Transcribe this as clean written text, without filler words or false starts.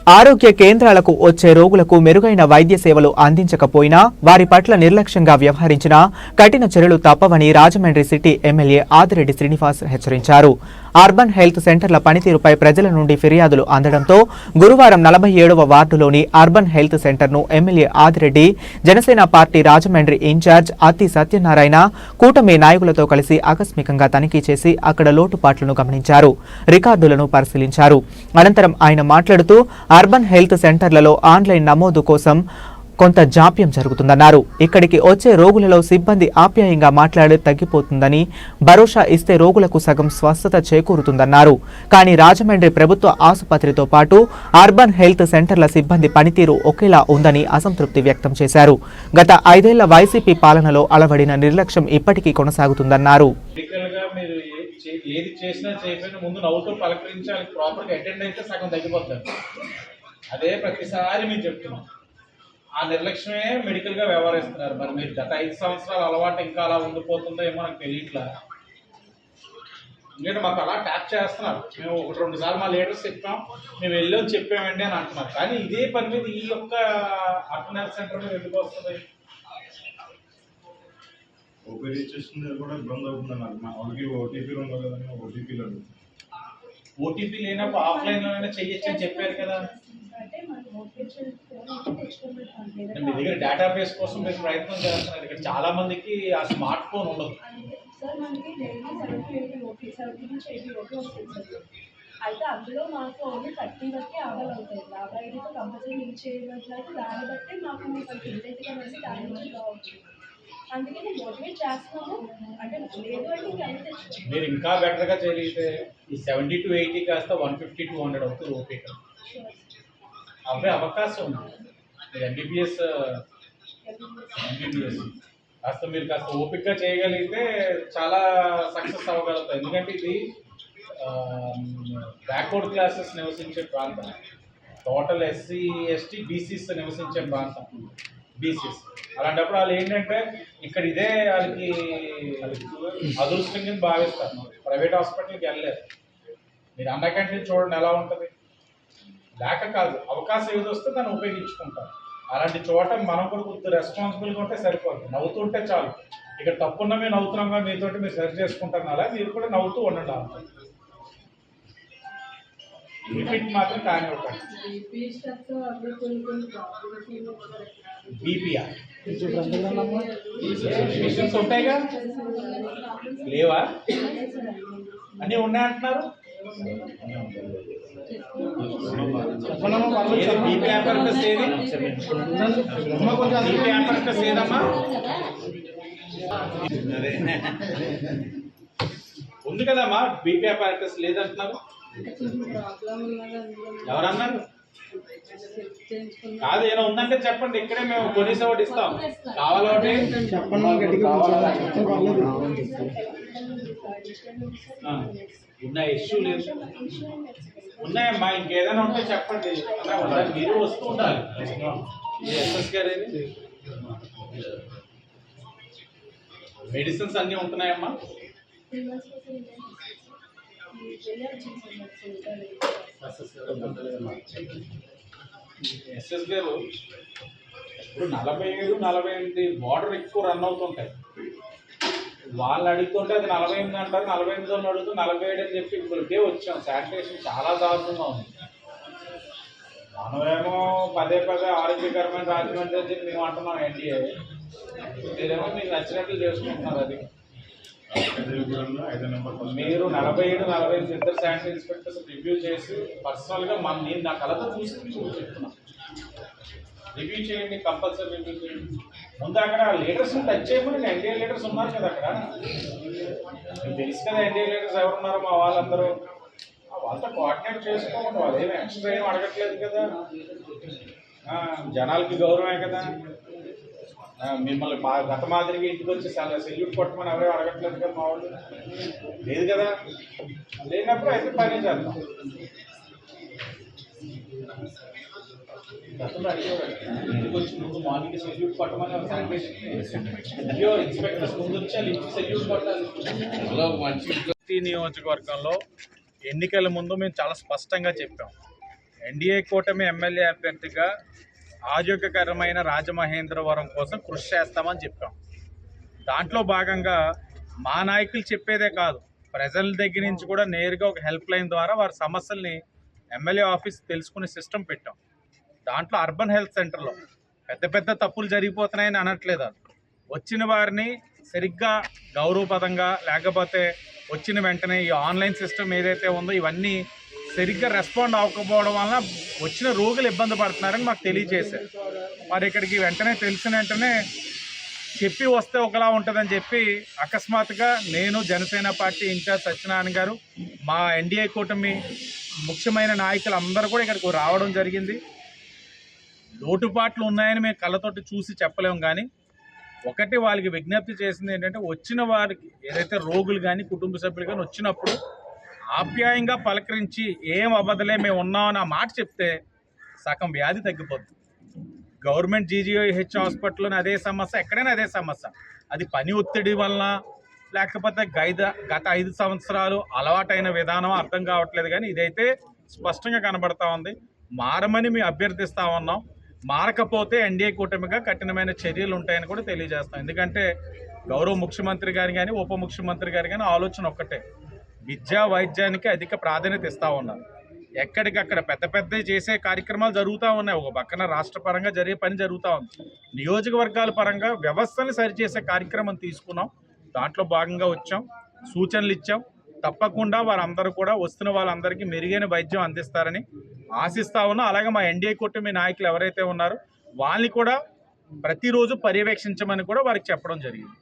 ఆరోగ్య కేంద్రాలకు వచ్చే రోగులకు మెరుగైన వైద్య సేవలు అందించకపోయినా వారి పట్ల నిర్లక్ష్యంగా వ్యవహరించినా కఠిన చర్యలు తప్పవని రాజమండ్రి సిటీ ఎమ్మెల్యే ఆదిరెడ్డి శ్రీనివాస్ హెచ్చరించారు. అర్బన్ హెల్త్ సెంటర్ల పనితీరుపై ప్రజల నుండి ఫిర్యాదులు అందడంతో గురువారం 47వ వార్డులోని అర్బన్ హెల్త్ సెంటర్ను MLA Adireddy, Janasena party Rajahmundry incharge Atti Satyanarayana కూటమి నాయకులతో కలిసి ఆకస్మికంగా తనిఖీ చేసి అక్కడ లోటుపాట్లను గమనించారు. రికార్డులను పరిశీలించారు. అనంతరం ఆయన మాట్లాడుతూ అర్బన్ హెల్త్ సెంటర్లలో ఆన్లైన్ నమోదు కోసం కొంత జాప్యం జరుగుతుందన్నారు. ఇక్కడికి వచ్చే రోగులలో సిబ్బంది ఆప్యాయంగా మాట్లాడి తగ్గిపోతుందని, భరోసా ఇస్తే రోగులకు సగం స్వస్థత చేకూరుతుందన్నారు. కానీ రాజమండ్రి ప్రభుత్వ ఆసుపత్రితో పాటు అర్బన్ హెల్త్ సెంటర్ల సిబ్బంది పనితీరు ఒకేలా ఉందని అసంతృప్తి వ్యక్తం చేశారు. గత 5 ఏళ్ల వైసీపీ పాలనలో అలవడిన నిర్లక్ష్యం ఇప్పటికీ కొనసాగుతుందన్నారు. ఏది చేసినా చేయకపోయినా ముందు నవ్వుతూ పలకరించాలి, ప్రాపర్గా అటెండ్ అయితే సగం తగ్గిపోతారు. అదే ప్రతిసారి మేము చెప్తున్నాం. ఆ నిర్లక్ష్యమే మెడికల్గా వ్యవహరిస్తున్నారు. మరి మీరు గత 5 సంవత్సరాల అలవాటు ఇంకా అలా ఉండిపోతుందో ఏమో నాకు తెలియట్లా. ఎందుకంటే మాకు అలా ట్యాప్ చేస్తున్నారు. మేము 1-2 సార్లు మా లీడర్స్ చెప్పాం, మేము వెళ్ళి చెప్పామండి అని అంటున్నారు. కానీ ఇదే పని మీద ఈ యొక్క అర్బన్ హెల్త్ సెంటర్ మీద ఎందుకు వస్తుంది? ఓపీడీ చేస్తుంది కూడా ఇబ్బంది అవుతుందన్నారు. మా వాళ్ళకి ఓటీపీలు ఉండవు కదండి, ఓటీపీలు ఓటీపీ లేనప్పుడు ఆఫ్లైన్లోనే చెయ్యొచ్చు అని చెప్పారు కదా. మీ దగ్గర డేటాబేస్ కోసం మీరు ప్రయత్నం చేస్తున్నారు. ఇక్కడ చాలా మందికి ఆ స్మార్ట్ ఫోన్ ఉండదు. అయితే అందులో మాకు ఓన్లీ 30 వరకే ఆర్డర్ అవుతాయి. 50 కంపల్సరీ లింక్ చేయబట్లయితే దాన్ని బట్టి మాకు ఇంటెంట్ అనేది దాని నుంచి బాగుంటుంది. అందుకే నేను మోటివేట్ చేస్తున్నాను. అంటే లేదు అంటే మీరు ఇంకా బెటర్గా చేయగలిగితే ఈ 70 to 80 కాస్త 150-200 అవుతుంది ఓపిక. అవే అవకాశం ఉంది. మీరు ఎంబీబీఎస్ కాస్త మీరు కాస్త ఓపికగా చేయగలిగితే చాలా సక్సెస్ అవ్వగలుగుతారు. ఎందుకంటే ఇది బ్యాక్వర్డ్ క్లాసెస్ నివసించే ప్రాంతం, టోటల్ ఎస్సీ ఎస్టీ బీసీస్ నివసించే ప్రాంతం, బీసీస్. అలాంటప్పుడు వాళ్ళు ఏంటంటే ఇక్కడ ఇదే వాళ్ళకి అదృష్టం కింద భావిస్తారు. ప్రైవేట్ హాస్పిటల్కి వెళ్ళలేదు. మీరు అన్న క్యాంటీన్ చూడండి ఎలా ఉంటుంది. లేక కాదు, అవకాశం ఏది వస్తే దాన్ని ఉపయోగించుకుంటారు. అలాంటి చోట మనం కూడా కొద్దిగా రెస్పాన్సిబుల్గా ఉంటే సరిపోదు. నవ్వుతుంటే చాలు. ఇక్కడ తప్పున్న మేము నవ్వుతున్నాం కానీ మీతోటి మీరు సరి చేసుకుంటారు. అలా మీరు కూడా నవ్వుతూ ఉండండి. లిమిట్ మాత్రం కానీ ఒకటి బీపీఆర్ మిషన్స్ ఉంటాయిగా, లేవా? అన్నీ ఉన్నాయంటున్నారు. ఉంది కదమ్మా, బీపీ అపారటస్ లేదంటున్నారు. ఎవరన్నారు? కాదు, ఏమైనా ఉందంటే చెప్పండి. ఇక్కడే మేము కొనేసి ఒకటి ఇస్తాం. కావాలంటే ఉన్న ఇష్యూ లేదు. ఉన్నాయమ్మా, ఇంకేదైనా ఉంటే చెప్పండి. మీరు వస్తూ ఉండాలి. ఎస్ఎస్ గారు మెడిసిన్స్ అన్నీ ఉంటున్నాయమ్మా. ఎస్ఎస్ గారు ఇప్పుడు 47-48 బార్డర్ ఎక్కువ రన్ అవుతుంటాయి. వాళ్ళు అడుగుతుంటే అది 48 అంటారు, 48 వాళ్ళు అడుగుతూ 47 అని చెప్పి ఇప్పటికే వచ్చాం. శానిటేషన్ చాలా దారుణంగా ఉంది. మనమేమో పదే ఆరోగ్యకరమైన రాజమండ్రి అని చెప్పి మేము అంటున్నాం ఎన్డీఏ. మీరేమో మీకు నచ్చినట్లు చేసుకుంటున్నారు. అది మీరు 47-48 ఇద్దరు శానిటరీ ఇన్స్పెక్టర్స్ రివ్యూ చేసి పర్సనల్గా నేను నా కళతో చూసి చెప్తున్నాను. రివ్యూ చేయండి, కంపల్సరీ రివ్యూ చేయండి. ముందు అక్కడ లీడర్స్ టచ్ చేయమని ఎన్డీఏ లీడర్స్ ఉన్నారు కదా అక్కడ. మీకు తెలుసు కదా ఎన్డీఏ లీడర్స్ ఎవరున్నారో. మా వాళ్ళందరూ వాళ్ళతో కోఆర్డినేట్ చేసుకోండి. వాళ్ళు ఏమి ఎక్స్ట్రా ఏం అడగట్లేదు కదా. జనాలకి గౌరవమే కదా. మిమ్మల్ని గత మాదిరిగా ఇంటికి వచ్చి సెల్యూట్ కొట్టమని ఎవరో అడగట్లేదు కదా. మా వాళ్ళు లేదు కదా. లేనప్పుడు అయితే పని చేద్దాం. గతంలో అడిగేవాడు ఇంటికి వచ్చి ముందు మార్నింగ్ సెల్యూట్ కొట్టమని ఇన్స్పెక్టర్స్ ముందు వచ్చి వాళ్ళు ఇంటికి సెల్యూట్ కొట్టాలి. మంచి నియోజకవర్గంలో ఎన్నికల ముందు మేము చాలా స్పష్టంగా చెప్పాం. ఎన్డీఏ కూటమి ఎమ్మెల్యే అభ్యర్థిగా ఆరోగ్యకరమైన రాజమహేంద్రవరం కోసం కృషి చేస్తామని చెప్పాం. దాంట్లో భాగంగా మా నాయకులు చెప్పేదే కాదు, ప్రజల దగ్గర నుంచి కూడా నేరుగా ఒక హెల్ప్ లైన్ ద్వారా వారి సమస్యల్ని ఎమ్మెల్యే ఆఫీస్ తెలుసుకునే సిస్టమ్ పెట్టాం. దాంట్లో అర్బన్ హెల్త్ సెంటర్లో పెద్ద పెద్ద తప్పులు జరిగిపోతున్నాయని అనట్లేదు. వచ్చిన వారిని సరిగ్గా గౌరవపదంగా, లేకపోతే వచ్చిన వెంటనే ఈ ఆన్లైన్ సిస్టమ్ ఏదైతే ఉందో ఇవన్నీ సరిగ్గా రెస్పాండ్ అవ్వకపోవడం వలన వచ్చిన రోగులు ఇబ్బంది పడుతున్నారని మాకు తెలియజేశారు. మరి ఇక్కడికి వెంటనే తెలిసిన వెంటనే చెప్పి వస్తే ఒకలా ఉంటుందని చెప్పి అకస్మాత్తుగా నేను, జనసేన పార్టీ ఇన్ఛార్జ్ సత్యనారాయణ గారు, మా ఎన్డీఏ కూటమి ముఖ్యమైన నాయకులు అందరూ కూడా ఇక్కడికి రావడం జరిగింది. లోటుపాట్లు ఉన్నాయని మేము కళ్ళతోటి చూసి చెప్పలేము, కానీ ఒకటి వాళ్ళకి విజ్ఞప్తి చేసింది ఏంటంటే, వచ్చిన వారికి ఏదైతే రోగులు కానీ కుటుంబ సభ్యులు కానీ వచ్చినప్పుడు ఆప్యాయంగా పలకరించి ఏం అవ్వదులే మేము ఉన్నామని ఆ మాట చెప్తే సగం వ్యాధి తగ్గిపోతుంది. గవర్నమెంట్ జీజీహెచ్ హాస్పిటల్లోనే అదే సమస్య, ఎక్కడైనా అదే సమస్య. అది పని ఒత్తిడి వలన, లేకపోతే గత 5 సంవత్సరాలు అలవాటైన విధానం అర్థం కావట్లేదు, కానీ ఇదైతే స్పష్టంగా కనబడతా ఉంది. మారమని మేము అభ్యర్థిస్తా ఉన్నాం. మారకపోతే ఎన్డీఏ కూటమిగా కఠినమైన చర్యలు ఉంటాయని కూడా తెలియజేస్తాం. ఎందుకంటే గౌరవ ముఖ్యమంత్రి గారు కానీ, ఉప ముఖ్యమంత్రి గారు కానీ ఆలోచన ఒక్కటే, విద్యా వైద్యానికి అధిక ప్రాధాన్యత ఇస్తూ ఉన్నారు. ఎక్కడికక్కడ పెద్ద పెద్ద చేసే కార్యక్రమాలు జరుగుతూ ఉన్నాయి. ఒక పక్కన రాష్ట్ర పరంగా జరిగే పని జరుగుతూ ఉంది. నియోజకవర్గాల పరంగా వ్యవస్థను సరిచేసే కార్యక్రమం తీసుకున్నాం. దాంట్లో భాగంగా వచ్చాం, సూచనలు ఇచ్చాం. తప్పకుండా వారందరూ కూడా వస్తున్న వాళ్ళందరికీ మెరుగైన వైద్యం అందిస్తారని ఆశిస్తా ఉన్నాం. అలాగే మా ఎన్డీఏ కూటమి నాయకులు ఎవరైతే ఉన్నారో వాళ్ళని కూడా ప్రతిరోజు పర్యవేక్షించమని కూడా వారికి చెప్పడం జరిగింది.